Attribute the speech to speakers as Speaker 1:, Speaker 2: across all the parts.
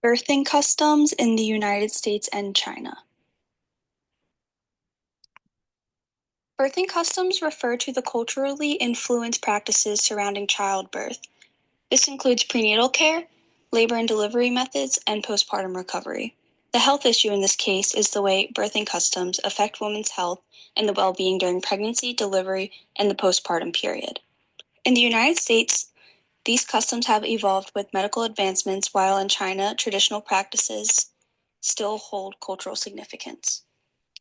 Speaker 1: Birthing customs in the United States and China. Birthing customs refer to the culturally influenced practices surrounding childbirth. This includes prenatal care, labor and delivery methods, and postpartum recovery. The health issue in this case is the way birthing customs affect women's health and the well-being during pregnancy, delivery, and the postpartum period. In the United States, these customs have evolved with medical advancements, while in China, traditional practices still hold cultural significance.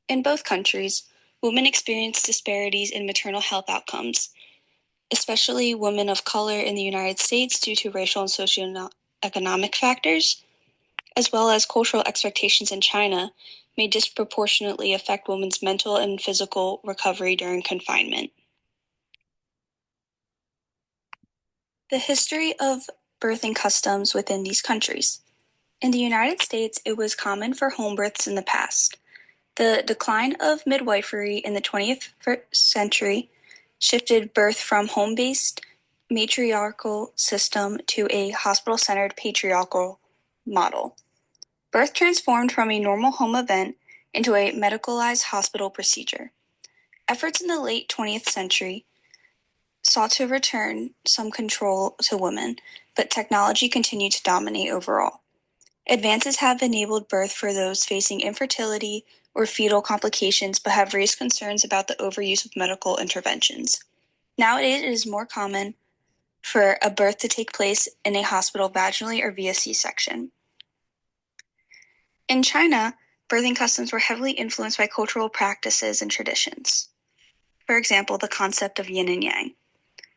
Speaker 1: In both countries, women experience disparities in maternal health outcomes, especially women of color in the United States due to racial and socioeconomic factors, as well as cultural expectations in China, may disproportionately affect women's mental and physical recovery during confinement. The history of birthing customs within these countries. In the United States, it was common for home births in the past. The decline of midwifery in the 20th century shifted birth from home-based matriarchal system to a hospital-centered patriarchal model. Birth transformed from a normal home event into a medicalized hospital procedure. Efforts in the late 20th century sought to return some control to women, but technology continued to dominate overall. Advances have enabled birth for those facing infertility or fetal complications, but have raised concerns about the overuse of medical interventions. Nowadays, it is more common for a birth to take place in a hospital vaginally or via C-section. In China, birthing customs were heavily influenced by cultural practices and traditions. For example, the concept of yin and yang.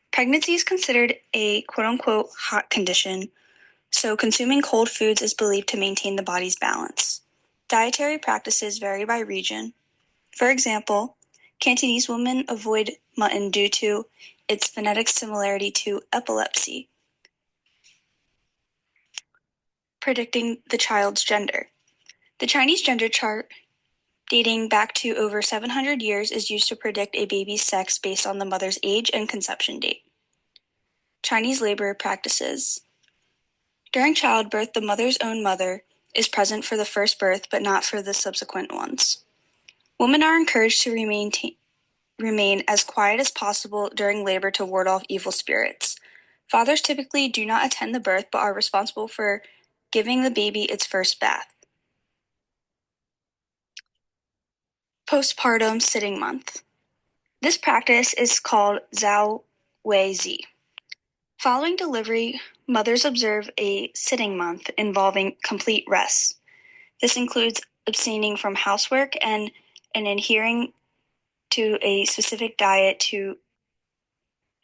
Speaker 1: Pregnancy is considered a quote-unquote hot condition, so consuming cold foods is believed to maintain the body's balance. Dietary practices vary by region. For example, Cantonese women avoid mutton due to its phonetic similarity to epilepsy, predicting the child's gender. The Chinese gender chart, dating back to over 700 years, is used to predict a baby's sex based on the mother's age and conception date. Chinese labor practices. During childbirth, the mother's own mother is present for the first birth, but not for the subsequent ones. Women are encouraged to remain as quiet as possible during labor to ward off evil spirits. Fathers typically do not attend the birth, but are responsible for giving the baby its first bath. Postpartum sitting month. This practice is called Zhao Wei Zi. Following delivery, mothers observe a sitting month involving complete rest. This includes abstaining from housework and adhering to a specific diet to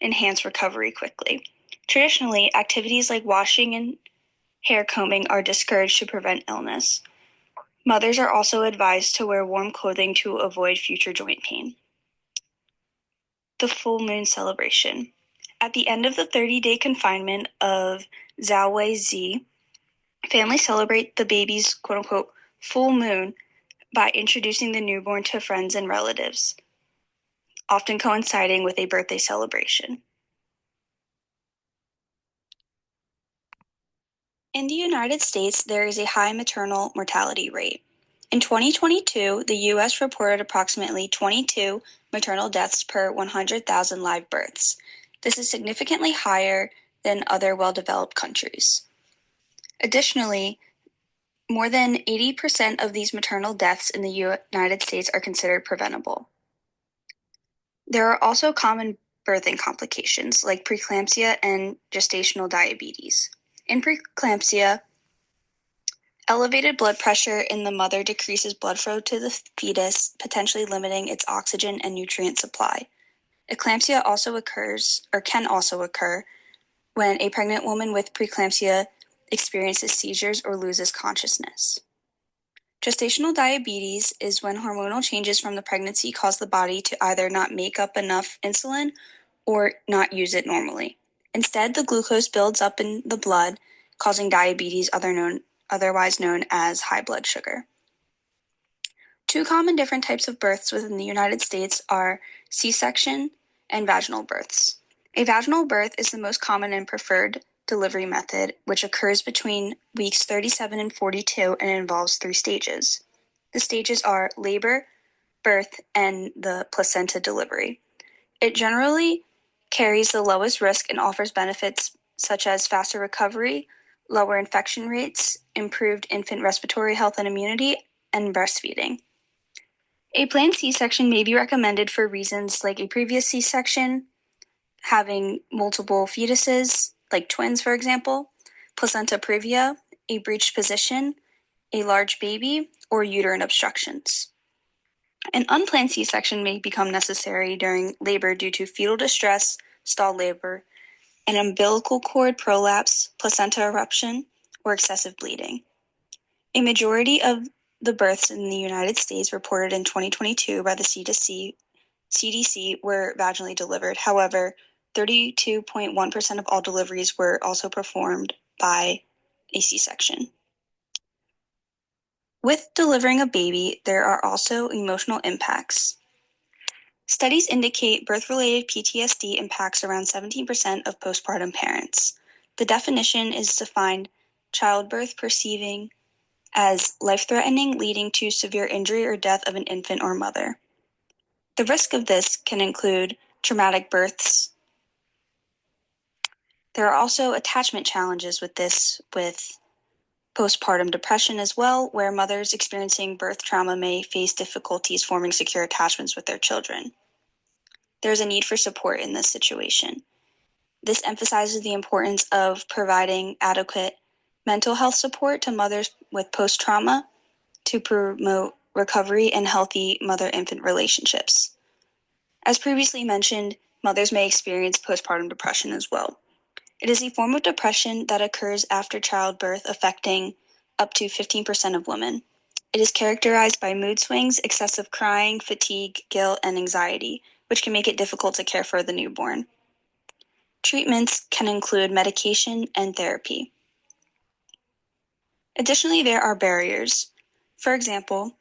Speaker 1: enhance recovery quickly. Traditionally, activities like washing and hair combing are discouraged to prevent illness. Mothers are also advised to wear warm clothing to avoid future joint pain. The full moon celebration. At the end of the 30-day confinement of Zhao Wei Zi, families celebrate the baby's quote-unquote full moon by introducing the newborn to friends and relatives, often coinciding with a birthday celebration. In the United States, there is a high maternal mortality rate. In 2022, the U.S. reported approximately 22 maternal deaths per 100,000 live births. This is significantly higher than other well-developed countries. Additionally, more than 80% of these maternal deaths in the United States are considered preventable. There are also common birthing complications like preeclampsia and gestational diabetes. In preeclampsia, elevated blood pressure in the mother decreases blood flow to the fetus, potentially limiting its oxygen and nutrient supply. Eclampsia also occurs, or can also occur, when a pregnant woman with preeclampsia experiences seizures or loses consciousness. Gestational diabetes is when hormonal changes from the pregnancy cause the body to either not make up enough insulin or not use it normally. Instead, the glucose builds up in the blood, causing diabetes, otherwise known as high blood sugar. Two common different types of births within the United States are C-section and vaginal births. A vaginal birth is the most common and preferred delivery method, which occurs between weeks 37 and 42 and involves 3 stages. The stages are labor, birth, and the placenta delivery. It generally carries the lowest risk and offers benefits such as faster recovery, lower infection rates, improved infant respiratory health and immunity, and breastfeeding. A planned C-section may be recommended for reasons like a previous C-section, having multiple fetuses, like twins, for example, placenta previa, a breached position, a large baby, or uterine obstructions. An unplanned C-section may become necessary during labor due to fetal distress, stalled labor, an umbilical cord prolapse, placenta eruption, or excessive bleeding. A majority of the births in the United States reported in 2022 by the CDC were vaginally delivered. However, 32.1% of all deliveries were also performed by a C-section. With delivering a baby, there are also emotional impacts. Studies indicate birth-related PTSD impacts around 17% of postpartum parents. The definition is to find childbirth perceiving as life-threatening, leading to severe injury or death of an infant or mother. The risk of this can include traumatic births. There are also attachment challenges with this, with postpartum depression as well, where mothers experiencing birth trauma may face difficulties forming secure attachments with their children. There's a need for support in this situation. This emphasizes the importance of providing adequate mental health support to mothers with post-trauma to promote recovery and healthy mother-infant relationships. As previously mentioned, mothers may experience postpartum depression as well. It is a form of depression that occurs after childbirth, affecting up to 15% of women. It is characterized by mood swings, excessive crying, fatigue, guilt, and anxiety, which can make it difficult to care for the newborn. Treatments can include medication and therapy. Additionally, there are barriers. For example,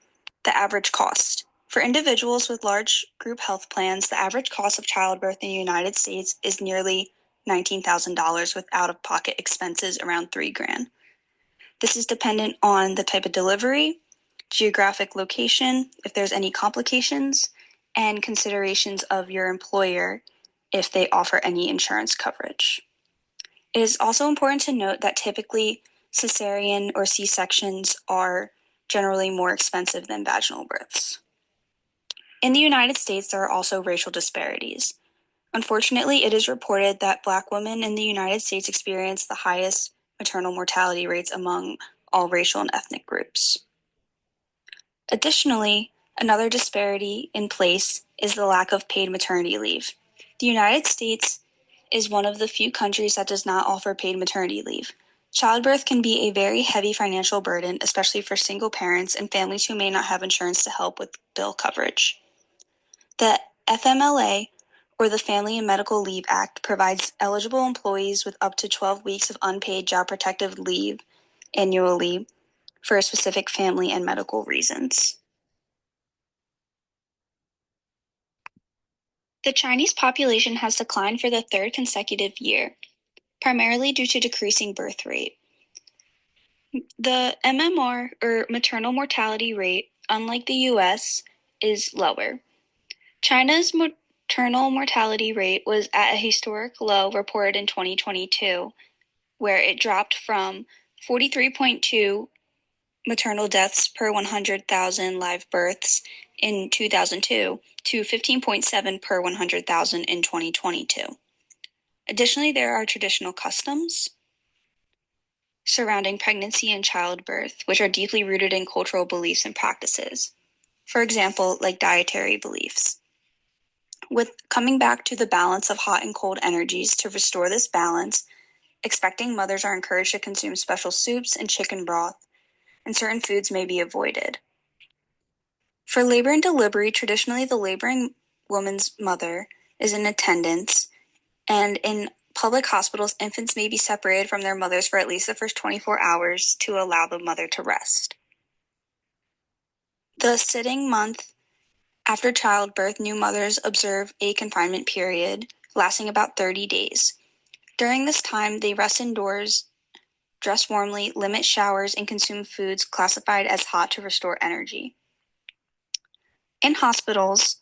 Speaker 1: the average cost. For individuals with large group health plans, the average cost of childbirth in the United States is nearly $19,000 with out-of-pocket expenses around $3,000. This is dependent on the type of delivery, geographic location, if there's any complications, and considerations of your employer if they offer any insurance coverage. It is also important to note that typically cesarean or C-sections are generally more expensive than vaginal births. In the United States, there are also racial disparities. Unfortunately, it is reported that Black women in the United States experience the highest maternal mortality rates among all racial and ethnic groups. Additionally, another disparity in place is the lack of paid maternity leave. The United States is one of the few countries that does not offer paid maternity leave. Childbirth can be a very heavy financial burden, especially for single parents and families who may not have insurance to help with bill coverage. The FMLA, or the Family and Medical Leave Act, provides eligible employees with up to 12 weeks of unpaid job protective leave annually for specific family and medical reasons. The Chinese population has declined for the 3rd consecutive year, primarily due to decreasing birth rate. The MMR, or maternal mortality rate, unlike the US, is lower. China's maternal mortality rate was at a historic low reported in 2022, where it dropped from 43.2 maternal deaths per 100,000 live births in 2002 to 15.7 per 100,000 in 2022. Additionally, there are traditional customs surrounding pregnancy and childbirth, which are deeply rooted in cultural beliefs and practices. For example, like dietary beliefs. With coming back to the balance of hot and cold energies to restore this balance, expecting mothers are encouraged to consume special soups and chicken broth, and certain foods may be avoided. For labor and delivery, traditionally the laboring woman's mother is in attendance, and in public hospitals, infants may be separated from their mothers for at least the first 24 hours to allow the mother to rest. The sitting month after childbirth, new mothers observe a confinement period lasting about 30 days. During this time, they rest indoors, dress warmly, limit showers, and consume foods classified as hot to restore energy. In hospitals,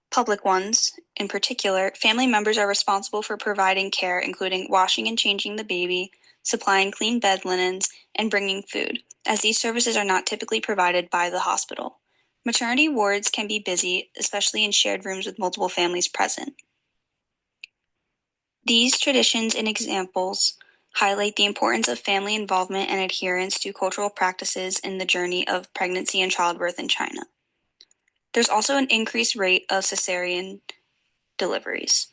Speaker 1: public ones in particular, family members are responsible for providing care, including washing and changing the baby, supplying clean bed linens, and bringing food, as these services are not typically provided by the hospital. Maternity wards can be busy, especially in shared rooms with multiple families present. These traditions and examples highlight the importance of family involvement and adherence to cultural practices in the journey of pregnancy and childbirth in China. There's also an increased rate of cesarean deliveries.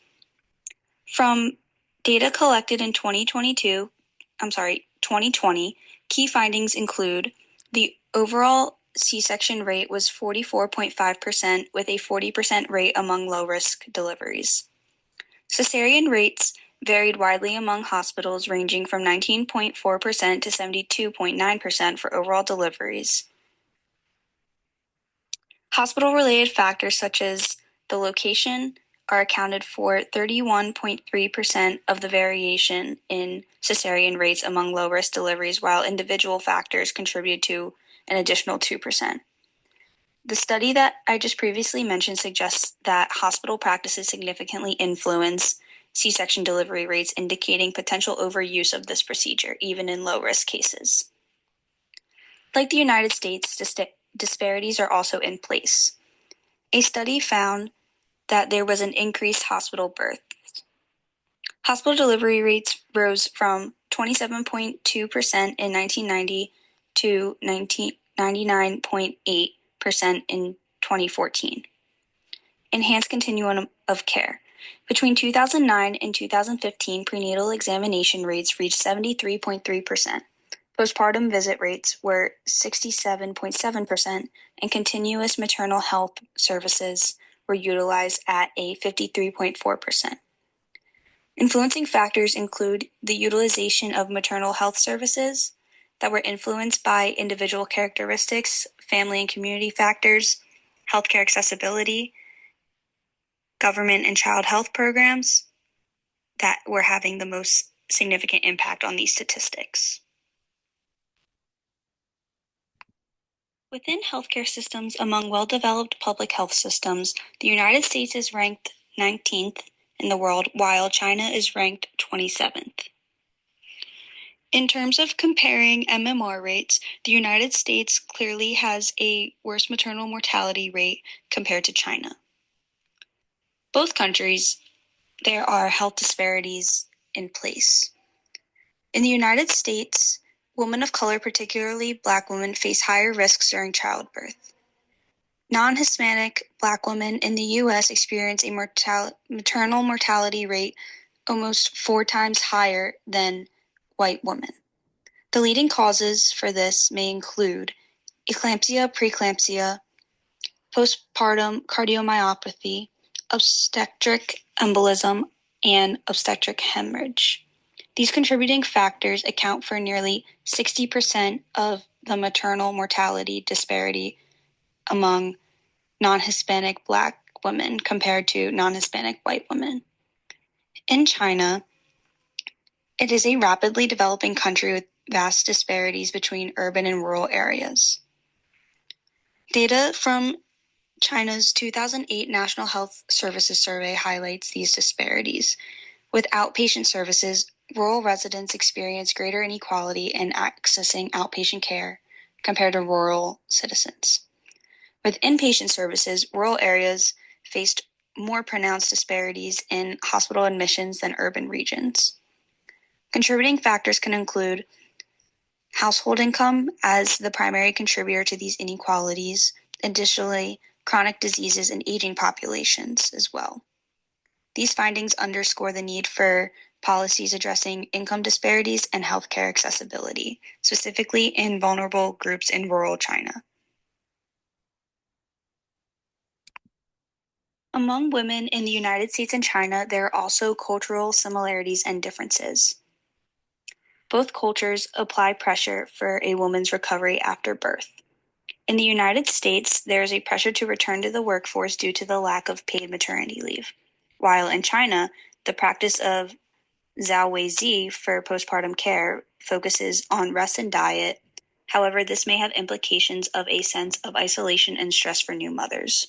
Speaker 1: From data collected in 2020, key findings include the overall C-section rate was 44.5% with a 40% rate among low-risk deliveries. Cesarean rates varied widely among hospitals, ranging from 19.4% to 72.9% for overall deliveries. Hospital-related factors such as the location are accounted for 31.3% of the variation in cesarean rates among low-risk deliveries, while individual factors contributed to an additional 2%. The study that I just previously mentioned suggests that hospital practices significantly influence C-section delivery rates, indicating potential overuse of this procedure, even in low-risk cases. Like the United States, disparities are also in place. A study found that there was an increased hospital births. Hospital delivery rates rose from 27.2% in 1990 to 99.8% in 2014. Enhanced continuum of care. Between 2009 and 2015, prenatal examination rates reached 73.3%. Postpartum visit rates were 67.7%, and continuous maternal health services were utilized at a 53.4%. Influencing factors include the utilization of maternal health services that were influenced by individual characteristics, family and community factors, healthcare accessibility, government and child health programs that were having the most significant impact on these statistics. Within healthcare systems among well-developed public health systems, the United States is ranked 19th in the world, while China is ranked 27th. In terms of comparing MMR rates, the United States clearly has a worse maternal mortality rate compared to China. Both countries, there are health disparities in place. In the United States, women of color, particularly Black women, face higher risks during childbirth. Non-Hispanic Black women in the U.S. experience a maternal mortality rate almost 4 times higher than white women. The leading causes for this may include eclampsia, preeclampsia, postpartum cardiomyopathy, obstetric embolism, and obstetric hemorrhage. These contributing factors account for nearly 60% of the maternal mortality disparity among non-Hispanic Black women compared to non-Hispanic white women. In China, it is a rapidly developing country with vast disparities between urban and rural areas. Data from China's 2008 National Health Services Survey highlights these disparities. With outpatient services, rural residents experience greater inequality in accessing outpatient care compared to rural citizens. With inpatient services, rural areas faced more pronounced disparities in hospital admissions than urban regions. Contributing factors can include household income as the primary contributor to these inequalities, additionally, chronic diseases and aging populations as well. These findings underscore the need for policies addressing income disparities and healthcare accessibility, specifically in vulnerable groups in rural China. Among women in the United States and China, there are also cultural similarities and differences. Both cultures apply pressure for a woman's recovery after birth. In the United States, there is a pressure to return to the workforce due to the lack of paid maternity leave, while in China, the practice of Zhao for postpartum care focuses on rest and diet. However, this may have implications of a sense of isolation and stress for new mothers.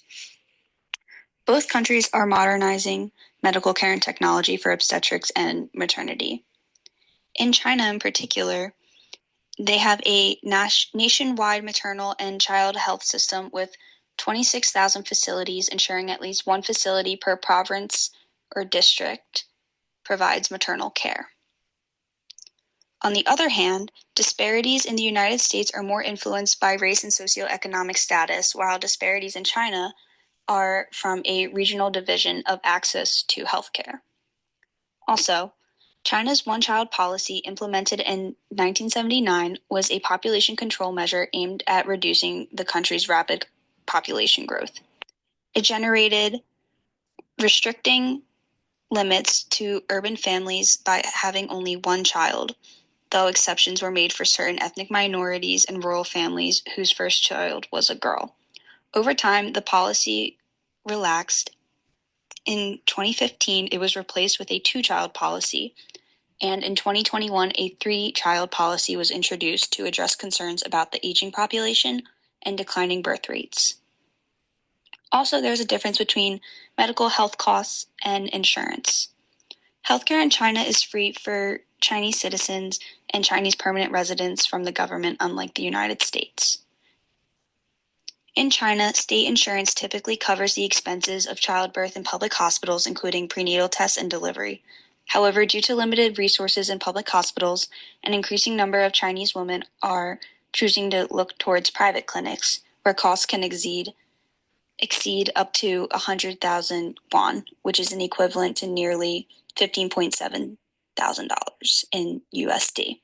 Speaker 1: Both countries are modernizing medical care and technology for obstetrics and maternity. In China, in particular, they have a nationwide maternal and child health system with 26,000 facilities, ensuring at least one facility per province or district provides maternal care. On the other hand, disparities in the United States are more influenced by race and socioeconomic status, while disparities in China are from a regional division of access to healthcare. Also, China's one-child policy, implemented in 1979, was a population control measure aimed at reducing the country's rapid population growth. It generated restricting limits to urban families by having only one child, though exceptions were made for certain ethnic minorities and rural families whose first child was a girl. Over time, the policy relaxed. In 2015, it was replaced with a two-child policy, and in 2021, a three-child policy was introduced to address concerns about the aging population and declining birth rates. Also, there's a difference between medical health costs and insurance. Healthcare in China is free for Chinese citizens and Chinese permanent residents from the government, unlike the United States. In China, state insurance typically covers the expenses of childbirth in public hospitals, including prenatal tests and delivery. However, due to limited resources in public hospitals, an increasing number of Chinese women are choosing to look towards private clinics, where costs can exceed up to 100,000 won, which is an equivalent to nearly $15.7 thousand in USD.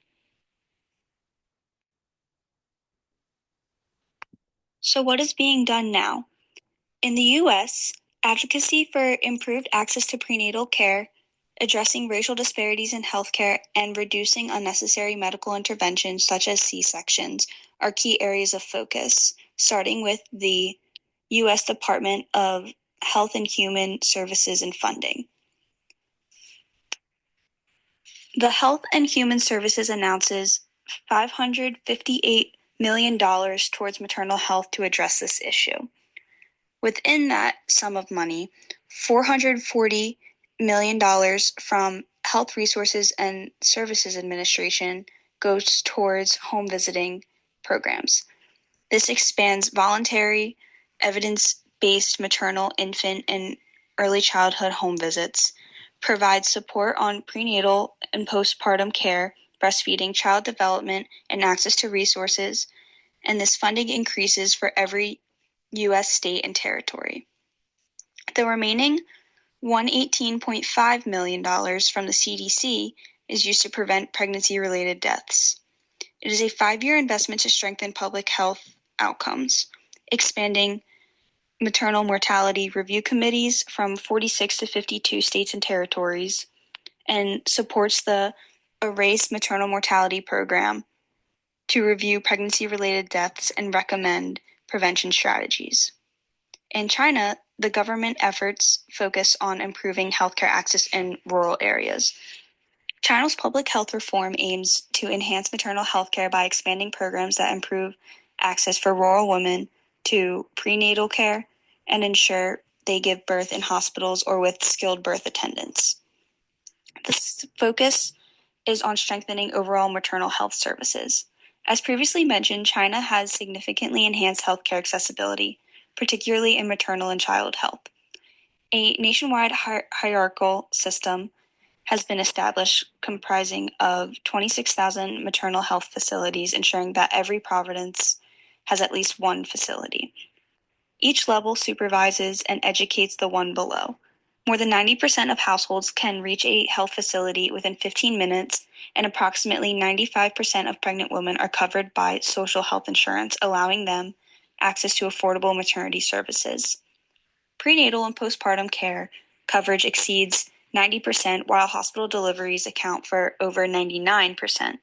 Speaker 1: So what is being done now? In the US, advocacy for improved access to prenatal care, addressing racial disparities in healthcare, and reducing unnecessary medical interventions such as C-sections are key areas of focus, starting with the U.S. Department of Health and Human Services and Funding. The Health and Human Services announces $558 million towards maternal health to address this issue. Within that sum of money, $440 million from Health Resources and Services Administration goes towards home visiting programs. This expands voluntary, evidence-based maternal, infant, and early childhood home visits, provides support on prenatal and postpartum care, breastfeeding, child development, and access to resources, and this funding increases for every U.S. state and territory. The remaining $118.5 million from the CDC is used to prevent pregnancy-related deaths. It is a 5-year investment to strengthen public health outcomes, expanding maternal mortality review committees from 46 to 52 states and territories, and supports the Erase Maternal Mortality Program to review pregnancy-related deaths and recommend prevention strategies. In China, the government efforts focus on improving healthcare access in rural areas. China's public health reform aims to enhance maternal health care by expanding programs that improve access for rural women to prenatal care and ensure they give birth in hospitals or with skilled birth attendants. This focus is on strengthening overall maternal health services. As previously mentioned, China has significantly enhanced healthcare accessibility, particularly in maternal and child health. A nationwide hierarchical system has been established comprising of 26,000 maternal health facilities, ensuring that every province has at least one facility. Each level supervises and educates the one below. More than 90% of households can reach a health facility within 15 minutes, and approximately 95% of pregnant women are covered by social health insurance, allowing them access to affordable maternity services. Prenatal and postpartum care coverage exceeds 90%, while hospital deliveries account for over 99%.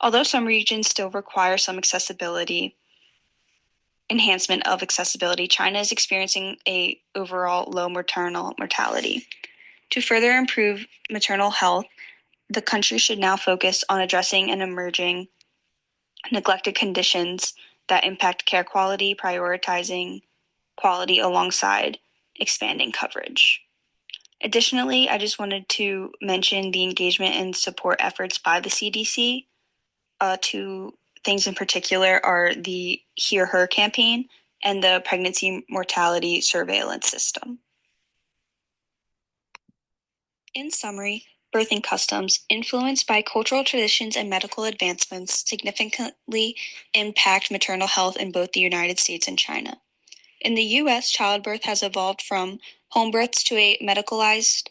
Speaker 1: Although some regions still require some enhancement of accessibility, China is experiencing a overall low maternal mortality. To further improve maternal health, the country should now focus on addressing and emerging neglected conditions that impact care quality, prioritizing quality alongside expanding coverage. Additionally, I just wanted to mention the engagement and support efforts by the CDC. Two things in particular are the Hear Her campaign and the pregnancy mortality surveillance system. In summary, birthing customs, influenced by cultural traditions and medical advancements, significantly impact maternal health in both the United States and China. In the U.S., childbirth has evolved from home births to a medicalized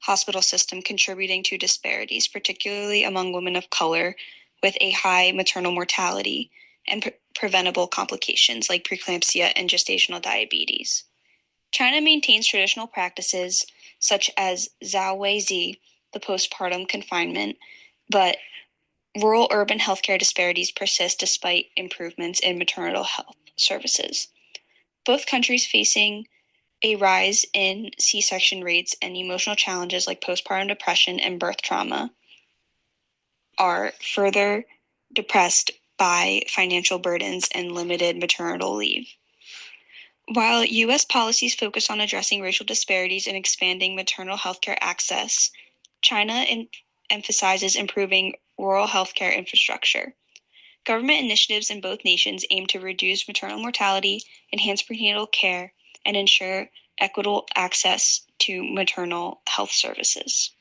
Speaker 1: hospital system, contributing to disparities, particularly among women of color with a high maternal mortality and preventable complications like preeclampsia and gestational diabetes. China maintains traditional practices such as Zhao the postpartum confinement, but rural-urban healthcare disparities persist despite improvements in maternal health services. Both countries facing a rise in C-section rates and emotional challenges like postpartum depression and birth trauma are further depressed by financial burdens and limited maternal leave. While U.S. policies focus on addressing racial disparities and expanding maternal healthcare access, China emphasizes improving rural healthcare infrastructure. Government initiatives in both nations aim to reduce maternal mortality, enhance prenatal care, and ensure equitable access to maternal health services.